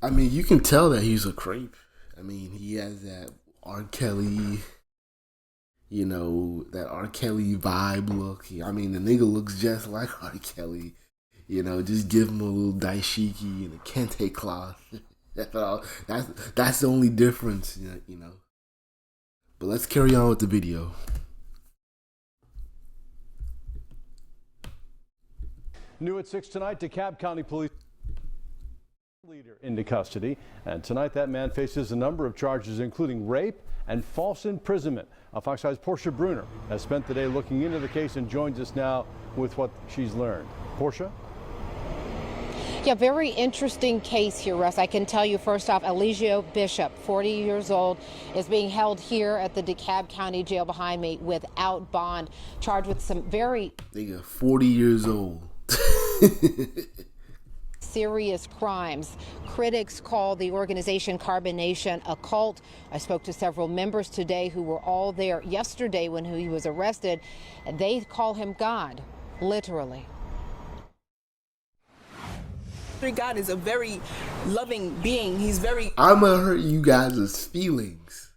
I mean, you can tell that he's a creep. I mean, he has that R. Kelly, that R. Kelly vibe look. I mean, the nigga looks just like R. Kelly. Just give him a little daishiki and a kente cloth. That's all. That's the only difference. But let's carry on with the video. New at 6 tonight, DeKalb County Police leader into custody. And tonight that man faces a number of charges, including rape and false imprisonment. Fox 5's Portia Bruner has spent the day looking into the case and joins us now with what she's learned. Portia? Yeah, very interesting case here, Russ. I can tell you first off, Eligio Bishop, 40 years old, is being held here at the DeKalb County Jail behind me without bond, charged with some very... Nigga, 40 years old. serious crimes. Critics call the organization Carbonation a cult. I spoke to several members today who were all there yesterday when he was arrested, and they call him God, literally. God is a very loving being. He's very... I'm gonna hurt you guys' feelings.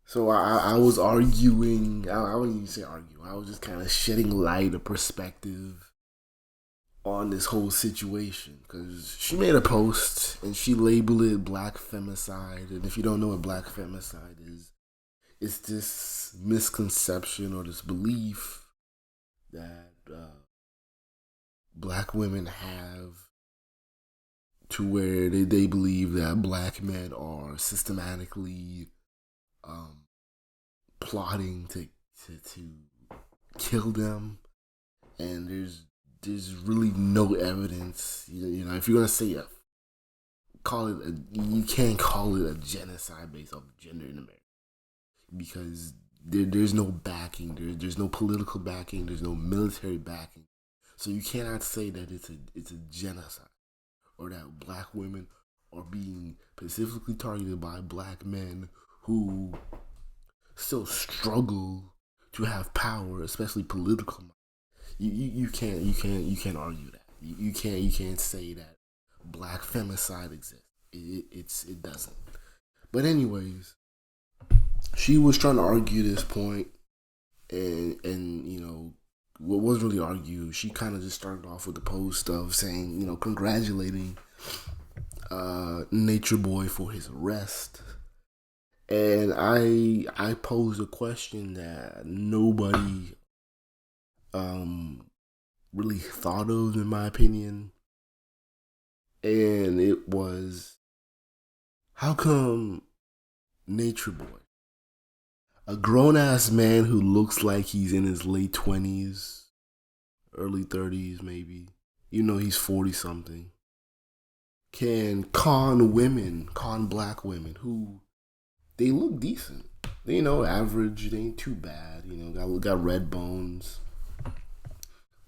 So I was arguing. I wouldn't even say argue. I was just kind of shedding light, a perspective on this whole situation, because she made a post and she labeled it black femicide. And if you don't know what black femicide is, it's this misconception or this belief that black women have, to where they believe that black men are systematically plotting to kill them, and there's really no evidence. If you're gonna say you can't call it a genocide based off gender in America, because there's no backing. There's no political backing. There's no military backing. So you cannot say that it's a genocide, or that black women are being specifically targeted by black men who still struggle to have power, especially political. You can't argue that. You can't say that black femicide exists. It doesn't. But anyways, she was trying to argue this point, and what was really argued, she kind of just started off with the post of saying, congratulating NatureBoy for his arrest. And I posed a question that nobody really thought of, in my opinion. And it was, how come NatureBoy, a grown-ass man who looks like he's in his late 20s, early 30s maybe, he's 40-something, can con black women who, they look decent. They, average, they ain't too bad, got red bones.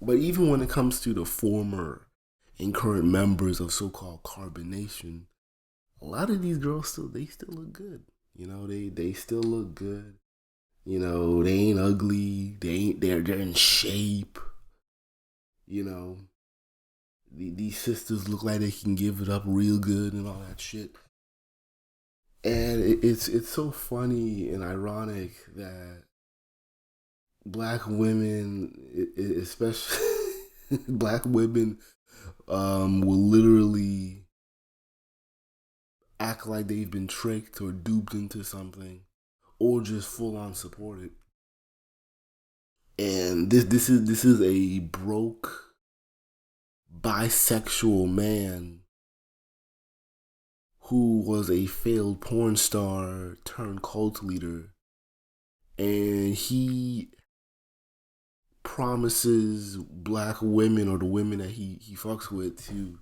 But even when it comes to the former and current members of so-called Carbonation, a lot of these girls still look good. They still look good. They ain't ugly. They're in shape. These sisters look like they can give it up real good and all that shit. And it's so funny and ironic that black women, especially black women, will literally act like they've been tricked or duped into something, or just full on support it. And this is a broke bisexual man who was a failed porn star turned cult leader, and he promises black women, or the women that he fucks with, to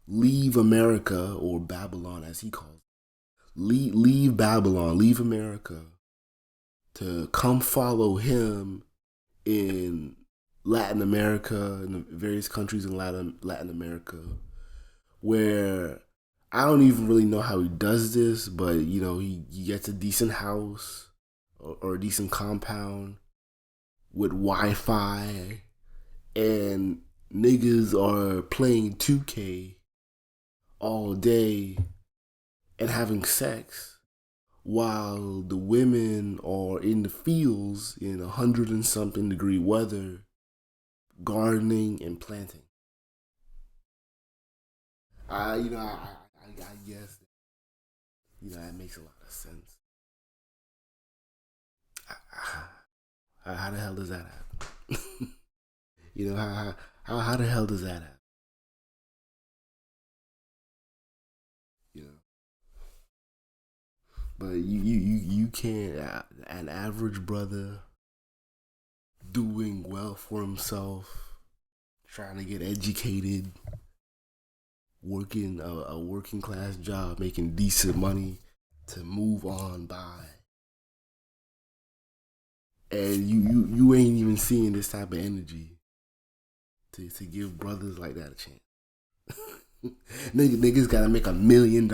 leave America, or Babylon as he calls it. Leave Babylon, leave America, to come follow him in Latin America, in the various countries in Latin America, where I don't even really know how he does this, but he gets a decent house or a decent compound with Wi-Fi, and niggas are playing 2K all day and having sex while the women are in the fields in 100 and something degree weather, gardening and planting. I guess, that makes a lot of sense. How the hell does that happen? How the hell does that happen? But you can't, an average brother doing well for himself, trying to get educated, working a working class job, making decent money to move on by. And you ain't even seeing this type of energy to give brothers like that a chance. Niggas gotta make $1 million.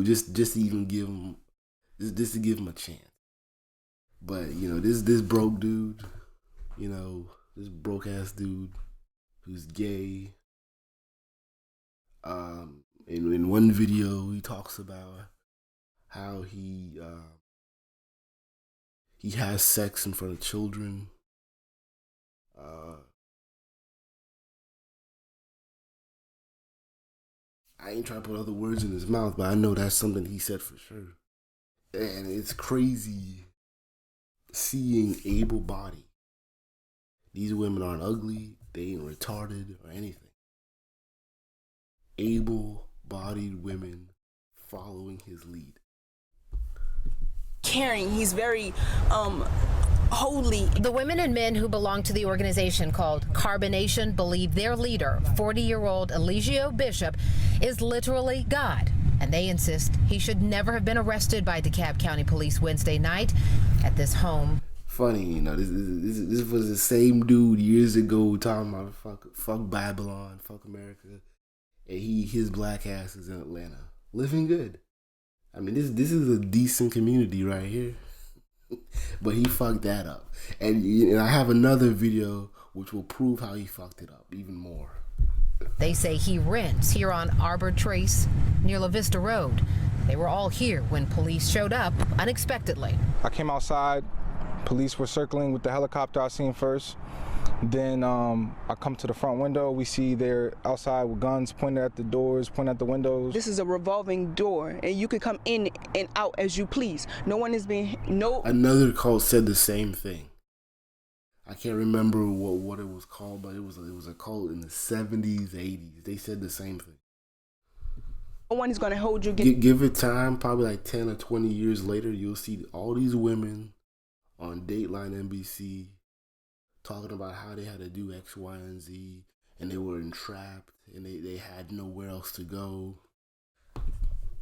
Just to even give him, just to give him a chance. But this broke dude, this broke ass dude who's gay. In one video, he talks about how he has sex in front of children. I ain't trying to put other words in his mouth, but I know that's something he said for sure. And it's crazy seeing able-bodied. These women aren't ugly, they ain't retarded or anything. Able-bodied women following his lead. Caring, he's very holy. The women and men who belong to the organization called Carbonation believe their leader, 40-year-old Eligio Bishop, is literally God. And they insist he should never have been arrested by DeKalb County Police Wednesday night at this home. Funny, this was the same dude years ago talking about fuck Babylon, fuck America. And his black ass is in Atlanta, living good. I mean, this is a decent community right here. But he fucked that up. And I have another video which will prove how he fucked it up even more. They say he rents here on Arbor Trace near La Vista Road. They were all here when police showed up unexpectedly. I came outside. Police were circling with the helicopter I seen first. Then I come to the front window. We see they're outside with guns pointed at the doors, pointing at the windows. This is a revolving door, and you can come in and out as you please. No one is being Another cult said the same thing. I can't remember what it was called, but it was a cult in the 70s, 80s. They said the same thing. No one is going to hold you. Give it time, probably like 10 or 20 years later, you'll see all these women on Dateline NBC talking about how they had to do X, Y, and Z, and they were entrapped, and they had nowhere else to go.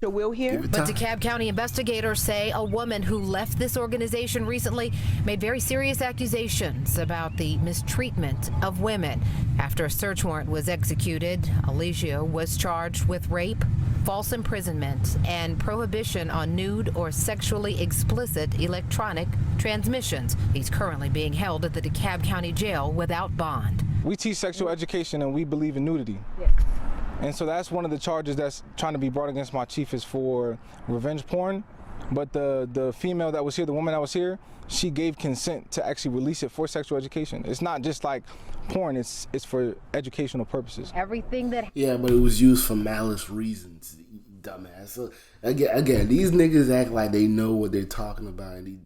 The will here. But DeKalb County investigators say a woman who left this organization recently made very serious accusations about the mistreatment of women. After a search warrant was executed, Eligio was charged with rape, false imprisonment, and prohibition on nude or sexually explicit electronic transmissions. He's currently being held at the DeKalb County Jail without bond. We teach sexual education and we believe in nudity. Yes. And so that's one of the charges that's trying to be brought against my chief is for revenge porn. But the female that was here, the woman that was here, she gave consent to actually release it for sexual education. It's not just like porn, it's for educational purposes. Everything that... Yeah, but it was used for malice reasons, dumbass. So, again, these niggas act like they know what they're talking about. And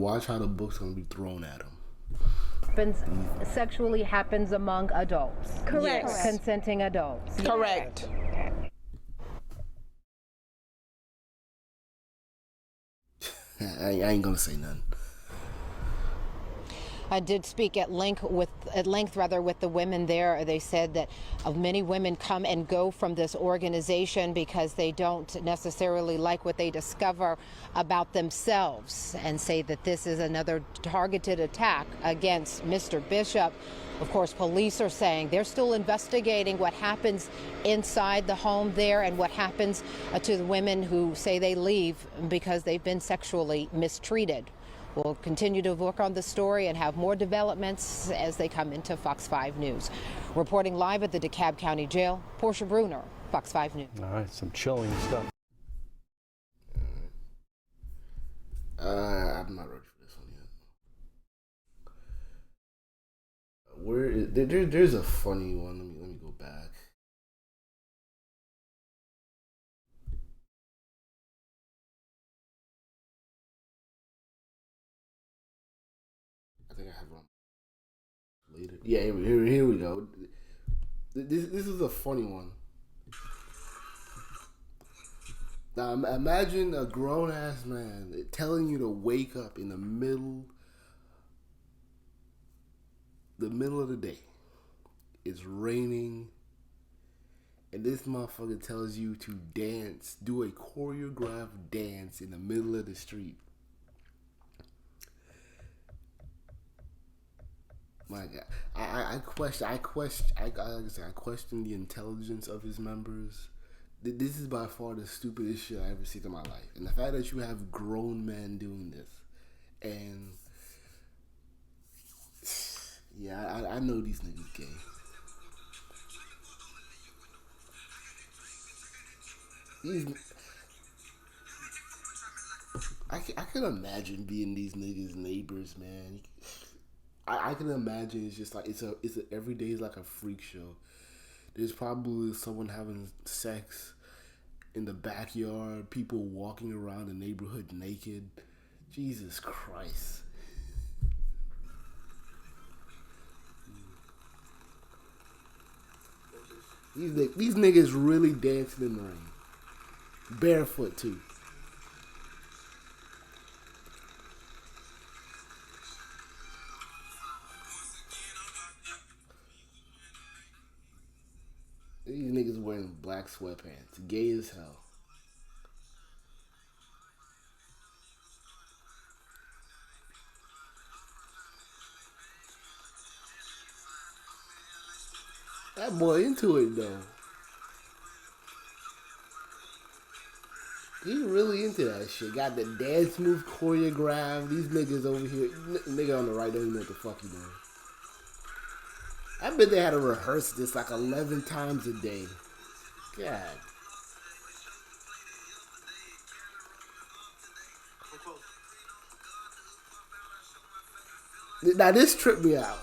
watch how the book's gonna be thrown at them. Sexually happens among adults. Correct. Yes. Consenting adults. Correct. I ain't gonna say nothing. I did speak at length with the women there. They said that many women come and go from this organization because they don't necessarily like what they discover about themselves, and say that this is another targeted attack against Mr. Bishop. Of course, police are saying they're still investigating what happens inside the home there and what happens to the women who say they leave because they've been sexually mistreated. We'll continue to work on the story and have more developments as they come into Fox 5 News. Reporting live at the DeKalb County Jail, Portia Bruner, Fox 5 News. All right, some chilling stuff. I'm not ready for this one yet. Where is, there's a funny one. Let me go back. I think I have one later. Yeah, here we go. This is a funny one. Now imagine a grown ass man telling you to wake up in the middle of the day. It's raining, and this motherfucker tells you to dance, do a choreographed dance in the middle of the street. My God, I question the intelligence of his members. This is by far the stupidest shit I ever seen in my life, and the fact that you have grown men doing this, and yeah, I know these niggas gay. I can imagine being these niggas' neighbors, man. I can imagine it's just like it's every day is like a freak show. There's probably someone having sex in the backyard, people walking around the neighborhood naked. Jesus Christ. These niggas really dancing in the rain. Barefoot too. These niggas wearing black sweatpants. Gay as hell. That boy into it though. He really into that shit. Got the dance move choreographed. These niggas over here. Nigga on the right don't even know what the fuck he doing. I bet they had to rehearse this like 11 times a day. God. Now this tripped me out.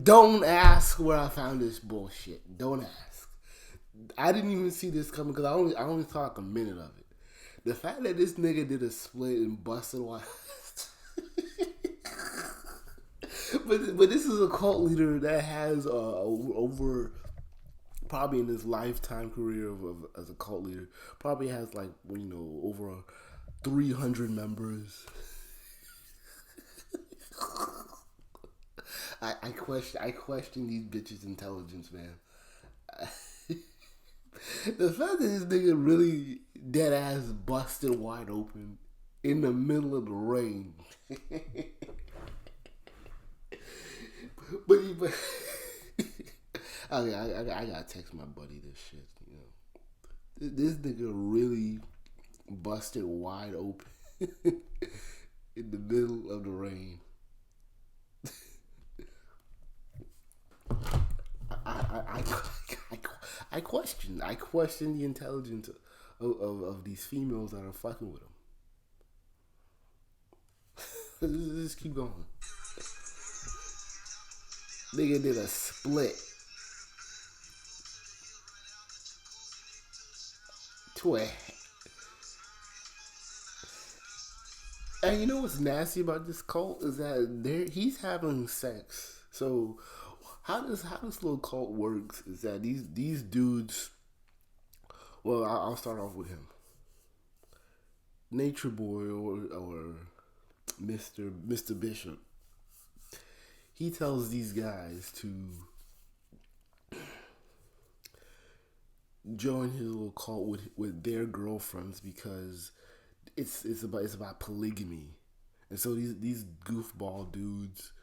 Don't ask where I found this bullshit. Don't ask. I didn't even see this coming because I only saw like a minute of it. The fact that this nigga did a split and busted wide. but this is a cult leader that has over probably in his lifetime career as a cult leader probably has like over 300 members. I question these bitches' intelligence, man. The fact that this nigga really dead ass busted wide open in the middle of the rain. but okay, I gotta text my buddy this shit. This nigga really busted wide open in the middle of the rain. I question the intelligence of these females that are fucking with him. Just keep going. Nigga did a split. And you know what's nasty about this cult is that he's having sex. So how this little cult works is that these dudes. Well, I'll start off with him, NatureBoy or Mr. Bishop. He tells these guys to join his little cult with their girlfriends because it's about polygamy, and so these goofball dudes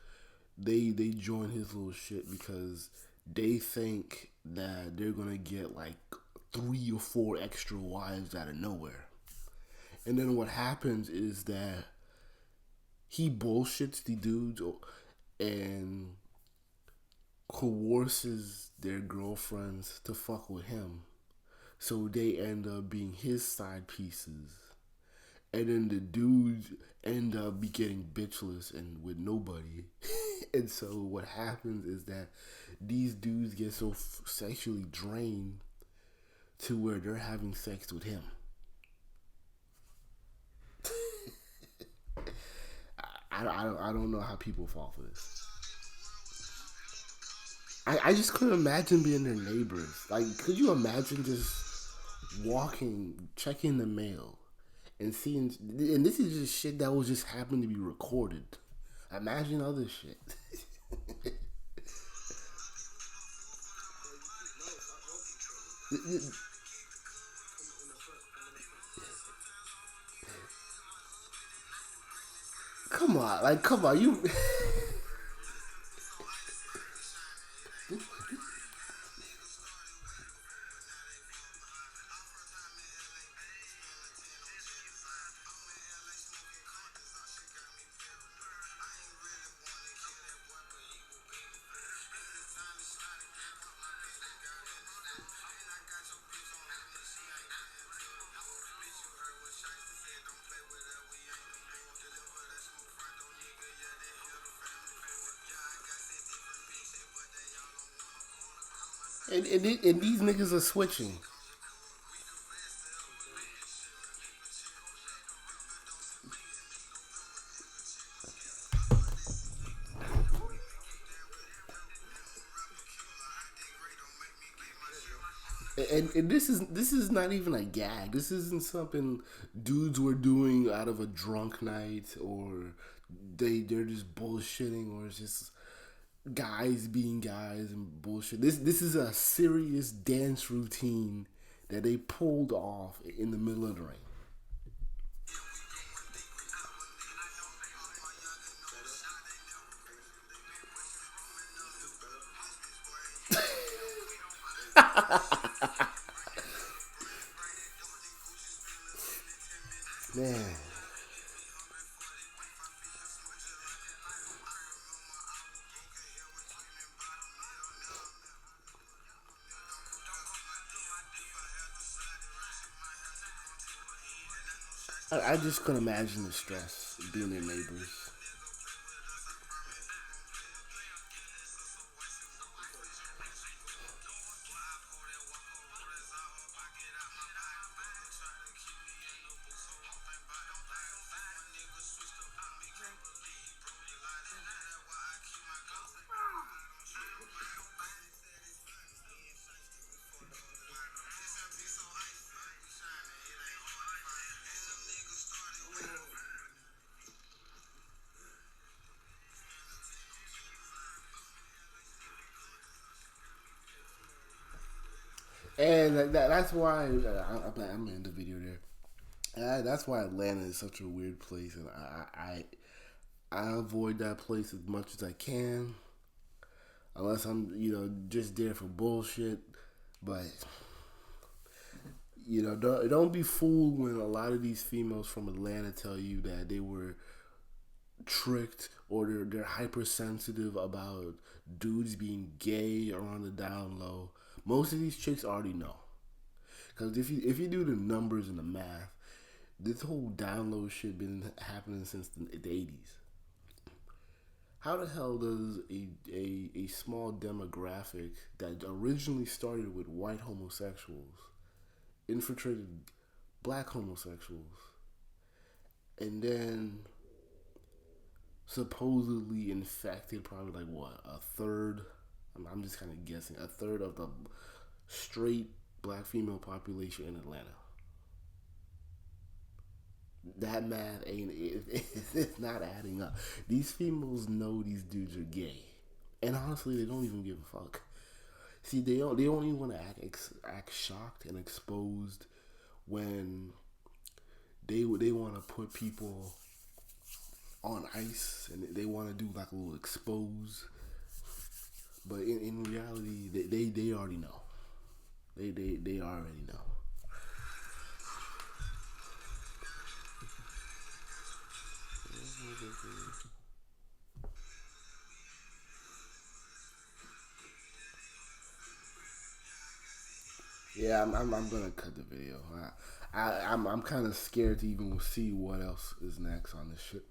they join his little shit because they think that they're gonna get like 3 or 4 extra wives out of nowhere. And then what happens is that he bullshits the dudes and coerces their girlfriends to fuck with him. So they end up being his side pieces. And then the dudes end up be getting bitchless and with nobody. And so what happens is that these dudes get so sexually drained to where they're having sex with him. I don't know how people fall for this. I just couldn't imagine being their neighbors. Like, could you imagine just walking, checking the mail, and seeing, and this is just shit that was just happening to be recorded. Imagine other shit. Come on, you. And these niggas are switching. And this is not even a gag. This isn't something dudes were doing out of a drunk night, or they're just bullshitting, or it's just guys being guys and bullshit. This is a serious dance routine that they pulled off in the middle of the rain. Man. I just couldn't imagine the stress of being their neighbors. And that's why I'm in the video there. That's why Atlanta is such a weird place, and I avoid that place as much as I can, unless I'm just there for bullshit. But don't be fooled when a lot of these females from Atlanta tell you that they were tricked, or they're hypersensitive about dudes being gay or on the down low. Most of these chicks already know, because if you do the numbers and the math, this whole down low shit been happening since the 80s. How the hell does a small demographic that originally started with white homosexuals infiltrated black homosexuals, and then supposedly infected probably like what, a third? I'm just kind of guessing, a third of the straight black female population in Atlanta. That math it's not adding up. These females know these dudes are gay, and honestly, they don't even give a fuck. See, they only want to act shocked and exposed when they want to put people on ice, and they want to do like a little expose. But in reality, they already know. They already know. Yeah, I'm gonna cut the video. I'm kind of scared to even see what else is next on this shit.